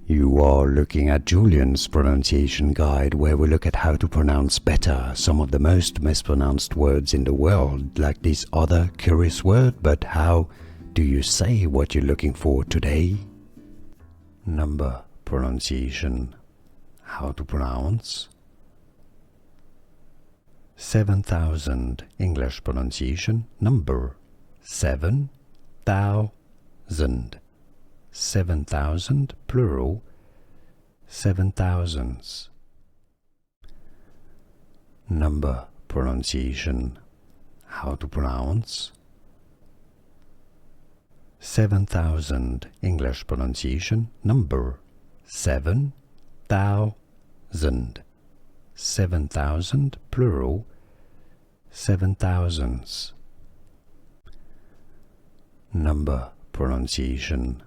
You are looking at Julian's pronunciation guide, where we look at how to pronounce better some of the most mispronounced words in the world, like this other curious word. But how do you say what you're looking for today? Number pronunciation. How to pronounce 7,000. English pronunciation. Number 7,000. 7,000 plural. 7,000s. Number pronunciation. How to pronounce 7,000. English pronunciation. Number 7,000. 7,000 plural. 7,000s. Number pronunciation.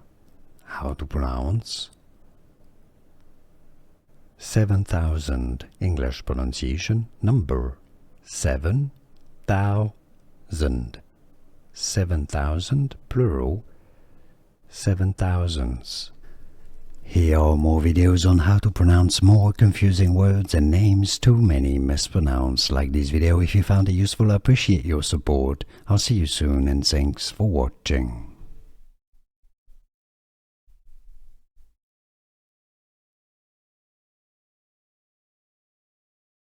How to pronounce 7,000. English pronunciation. Number 7,000. 7,000 plural. 7,000s. Here are more videos on how to pronounce more confusing words and names too many mispronounced. Like this video if you found it useful. I appreciate your support. I'll see you soon and thanks for watching.